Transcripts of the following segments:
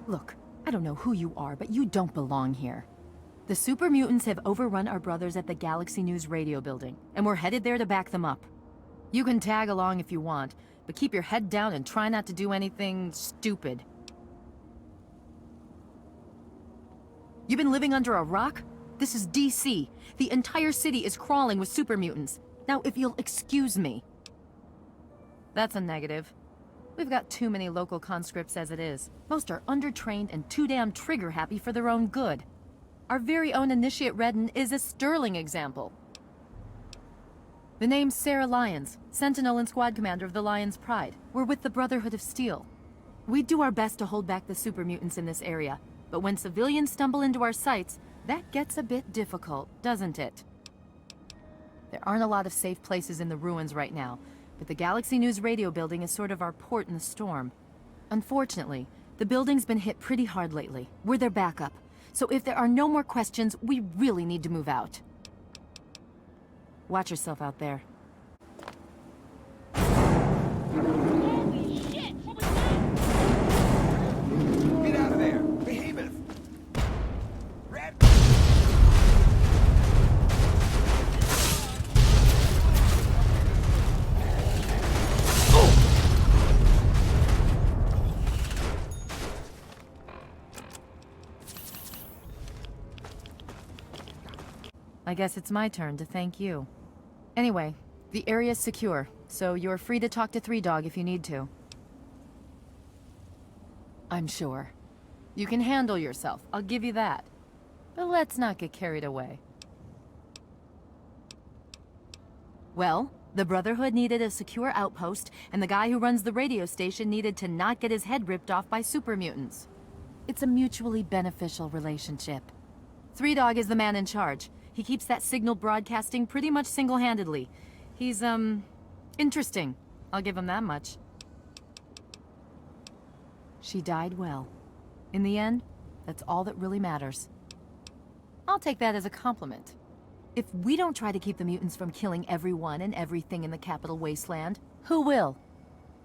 Look, I don't know who you are, but you don't belong here. The super mutants have overrun our brothers at the Galaxy News Radio building, and we're headed there to back them up. You can tag along if you want, but keep your head down and try not to do anything stupid. You've been living under a rock? This is DC. The entire city is crawling with super mutants. Now, if you'll excuse me. That's a negative. We've got too many local conscripts as it is. Most are undertrained and too damn trigger-happy for their own good. Our very own Initiate Redden is a sterling example. The name's Sarah Lyons, Sentinel and Squad Commander of the Lion's Pride. We're with the Brotherhood of Steel. We do our best to hold back the super mutants in this area, but when civilians stumble into our sights, that gets a bit difficult, doesn't it? There aren't a lot of safe places in the ruins right now, but the Galaxy News Radio building is sort of our port in the storm. Unfortunately, the building's been hit pretty hard lately. We're their backup, so if there are no more questions, we really need to move out. Watch yourself out there. Holy shit! What was that? Get out of there! Behemoth! Red! I guess it's my turn to thank you. Anyway, the area's secure, so you're free to talk to Three Dog if you need to. I'm sure. You can handle yourself, I'll give you that. But let's not get carried away. Well, the Brotherhood needed a secure outpost, and the guy who runs the radio station needed to not get his head ripped off by super mutants. It's a mutually beneficial relationship. Three Dog is the man in charge. He keeps that signal broadcasting pretty much single-handedly. He's, interesting. I'll give him that much. She died well. In the end, that's all that really matters. I'll take that as a compliment. If we don't try to keep the mutants from killing everyone and everything in the capital wasteland, who will?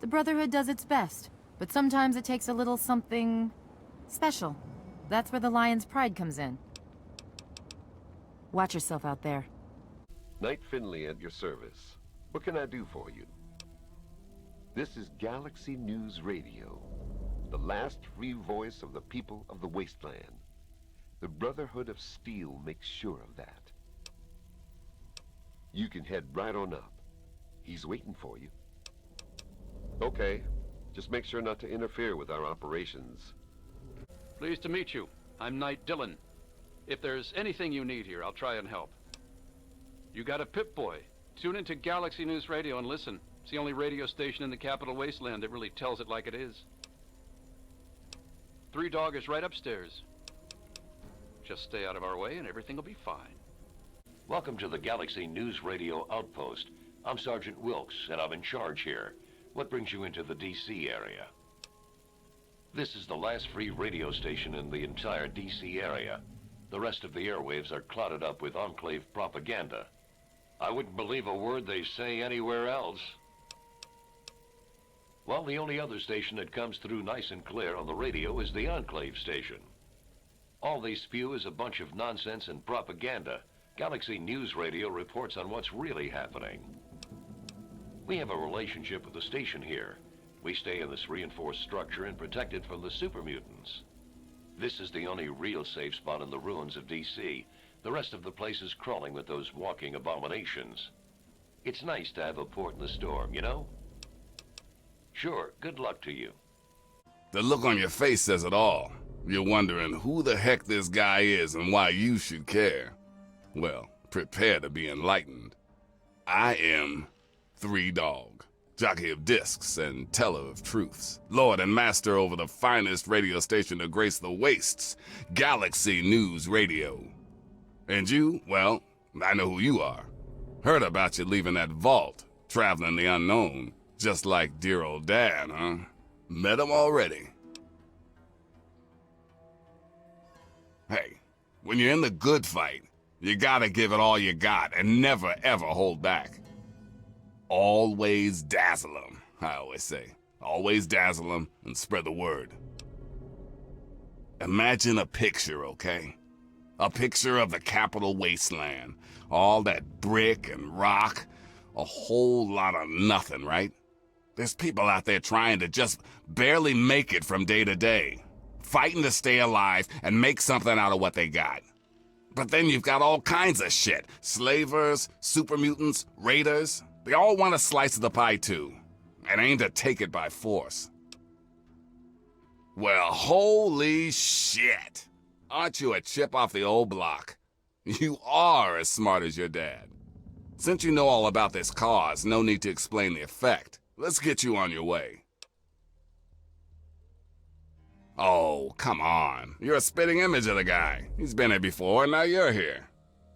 The Brotherhood does its best, but sometimes it takes a little something special. That's where the Lion's Pride comes in. Watch yourself out there. Knight Finley at your service. What can I do for you? This is Galaxy News Radio, the last free voice of the people of the wasteland. The Brotherhood of Steel makes sure of that. You can head right on up. He's waiting for you. Okay, just make sure not to interfere with our operations. Pleased to meet you. I'm Knight Dillon. If there's anything you need here, I'll try and help. You got a Pip-Boy. Tune into Galaxy News Radio and listen. It's the only radio station in the capital wasteland that really tells it like it is. Three Dog is right upstairs. Just stay out of our way and everything will be fine. Welcome to the Galaxy News Radio Outpost. I'm Sergeant Wilkes, and I'm in charge here. What brings you into the D.C. area? This is the last free radio station in the entire D.C. area. The rest of the airwaves are clouded up with Enclave propaganda. I wouldn't believe a word they say anywhere else. Well, the only other station that comes through nice and clear on the radio is the Enclave station. All they spew is a bunch of nonsense and propaganda. Galaxy News Radio reports on what's really happening. We have a relationship with the station here. We stay in this reinforced structure and protect it from the super mutants. This is the only real safe spot in the ruins of D.C. The rest of the place is crawling with those walking abominations. It's nice to have a port in the storm, you know? Sure, good luck to you. The look on your face says it all. You're wondering who the heck this guy is and why you should care. Well, prepare to be enlightened. I am Three Dog, jockey of discs and teller of truths, lord and master over the finest radio station to grace the wastes, Galaxy News Radio. And you, well, I know who you are. Heard about you leaving that vault, traveling the unknown, just like dear old Dad, huh? Met him already. Hey, when you're in the good fight, you gotta give it all you got and never ever hold back. Always dazzle them, I always say. Always dazzle them and spread the word. Imagine a picture, okay? A picture of the capital wasteland. All that brick and rock. A whole lot of nothing, right? There's people out there trying to just barely make it from day to day. Fighting to stay alive and make something out of what they got. But then you've got all kinds of shit. Slavers, super mutants, raiders. They all want a slice of the pie too. And aim to take it by force. Well, holy shit. Aren't you a chip off the old block? You are as smart as your dad. Since you know all about this cause, no need to explain the effect. Let's get you on your way. Oh, come on. You're a spitting image of the guy. He's been here before, and now you're here.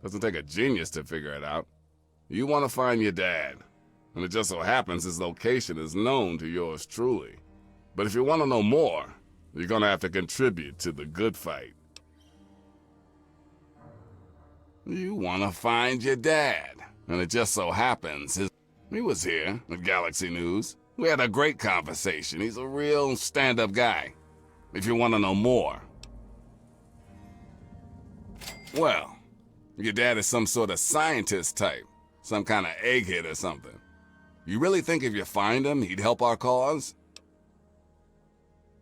Doesn't take a genius to figure it out. You want to find your dad, and it just so happens his location is known to yours truly. But if you want to know more, you're gonna have to contribute to the good fight. You want to find your dad, and it just so happens he was here at Galaxy News. We had a great conversation. He's a real stand-up guy. If you want to know more. Well, your dad is some sort of scientist type. Some kind of egghead or something. You really think if you find him, he'd help our cause?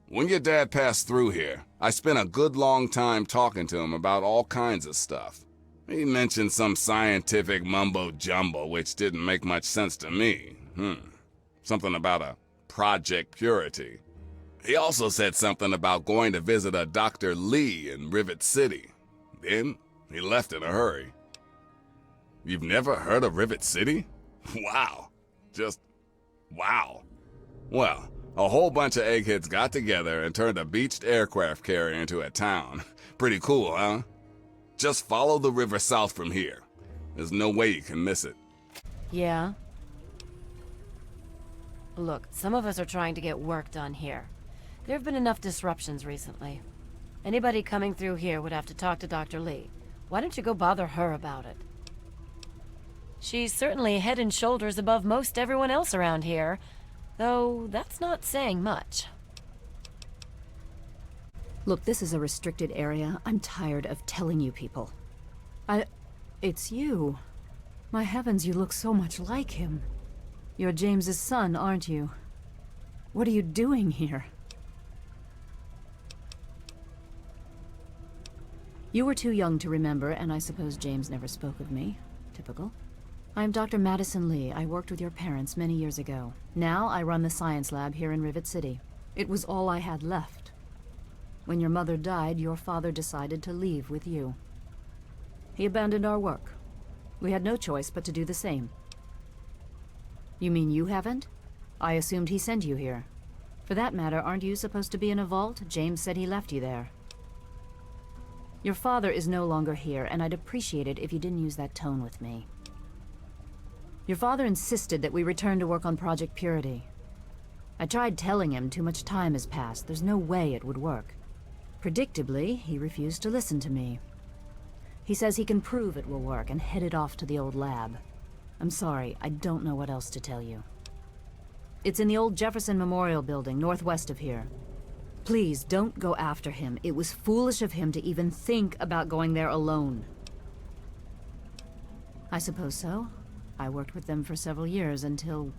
When your dad passed through here, I spent a good long time talking to him about all kinds of stuff. He mentioned some scientific mumbo-jumbo which didn't make much sense to me. Something about a Project Purity. He also said something about going to visit a Dr. Lee in Rivet City. Then, he left in a hurry. You've never heard of Rivet City? Wow. Just, wow. Well, a whole bunch of eggheads got together and turned a beached aircraft carrier into a town. Pretty cool, huh? Just follow the river south from here. There's no way you can miss it. Yeah? Look, some of us are trying to get work done here. There have been enough disruptions recently. Anybody coming through here would have to talk to Dr. Lee. Why don't you go bother her about it? She's certainly head and shoulders above most everyone else around here, though that's not saying much. Look, this is a restricted area. I'm tired of telling you people. It's you. My heavens, you look so much like him. You're James's son, aren't you? What are you doing here? You were too young to remember, and I suppose James never spoke of me. Typical. I'm Dr. Madison Lee. I worked with your parents many years ago. Now I run the science lab here in Rivet City. It was all I had left. When your mother died, your father decided to leave with you. He abandoned our work. We had no choice but to do the same. You mean you haven't? I assumed he sent you here. For that matter, aren't you supposed to be in a vault? James said he left you there. Your father is no longer here, and I'd appreciate it if you didn't use that tone with me. Your father insisted that we return to work on Project Purity. I tried telling him too much time has passed. There's no way it would work. Predictably, he refused to listen to me. He says he can prove it will work and headed off to the old lab. I'm sorry, I don't know what else to tell you. It's in the old Jefferson Memorial Building, northwest of here. Please, don't go after him. It was foolish of him to even think about going there alone. I suppose so. I worked with them for several years until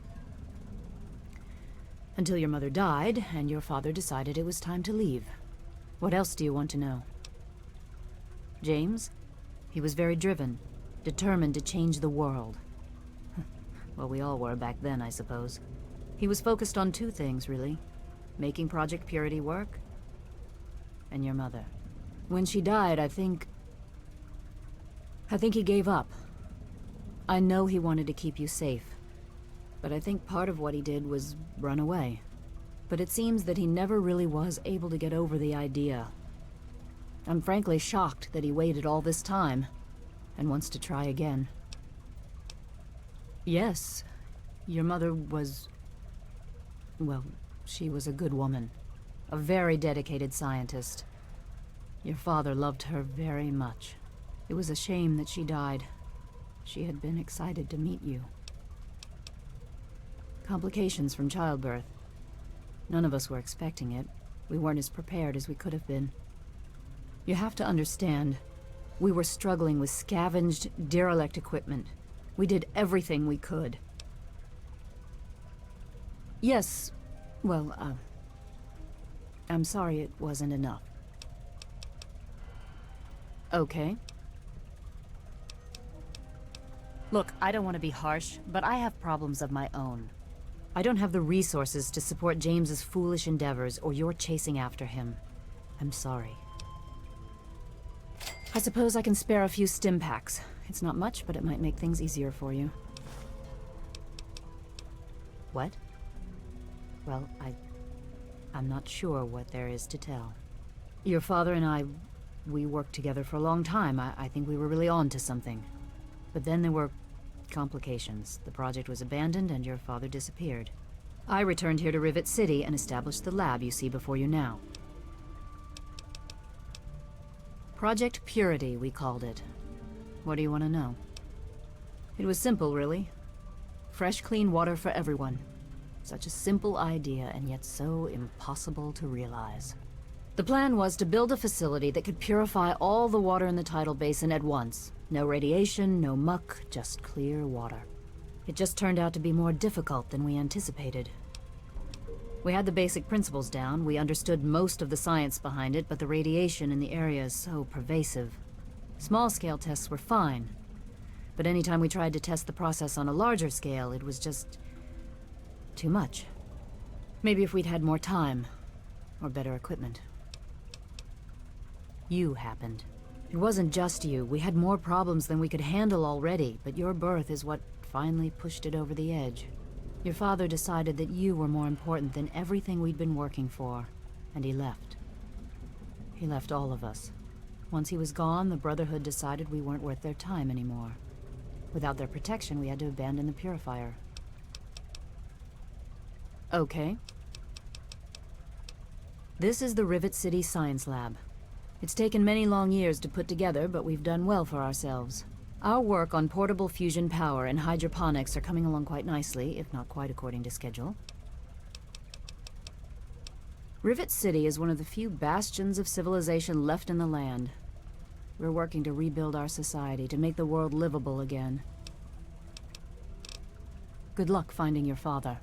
your mother died, and your father decided it was time to leave. What else do you want to know? James? He was very driven, determined to change the world. Well, we all were back then, I suppose. He was focused on two things, really. Making Project Purity work, and your mother. When she died, I think he gave up. I know he wanted to keep you safe, but I think part of what he did was run away. But it seems that he never really was able to get over the idea. I'm frankly shocked that he waited all this time, and wants to try again. Yes, your mother was... well, she was a good woman. A very dedicated scientist. Your father loved her very much. It was a shame that she died. She had been excited to meet you. Complications from childbirth. None of us were expecting it. We weren't as prepared as we could have been. You have to understand, we were struggling with scavenged, derelict equipment. We did everything we could. Yes, well, I'm sorry it wasn't enough. Okay. Look, I don't want to be harsh, but I have problems of my own. I don't have the resources to support James's foolish endeavors, or you're chasing after him. I'm sorry. I suppose I can spare a few stim packs. It's not much, but it might make things easier for you. What? Well, I'm not sure what there is to tell. Your father and I, we worked together for a long time. I think we were really on to something. But then there were complications. The project was abandoned and your father disappeared. I returned here to Rivet City and established the lab you see before you now. Project Purity, we called it. What do you want to know? It was simple, really. Fresh, clean water for everyone. Such a simple idea, and yet so impossible to realize. The plan was to build a facility that could purify all the water in the tidal basin at once. No radiation, no muck, just clear water. It just turned out to be more difficult than we anticipated. We had the basic principles down, we understood most of the science behind it, but the radiation in the area is so pervasive. Small-scale tests were fine, but anytime we tried to test the process on a larger scale, it was just too much. Maybe if we'd had more time, or better equipment. You happened. It wasn't just you. We had more problems than we could handle already, but your birth is what finally pushed it over the edge. Your father decided that you were more important than everything we'd been working for, and he left. He left all of us. Once he was gone, the Brotherhood decided we weren't worth their time anymore. Without their protection, we had to abandon the purifier. Okay. This is the Rivet City Science Lab. It's taken many long years to put together, but we've done well for ourselves. Our work on portable fusion power and hydroponics are coming along quite nicely, if not quite according to schedule. Rivet City is one of the few bastions of civilization left in the land. We're working to rebuild our society, to make the world livable again. Good luck finding your father.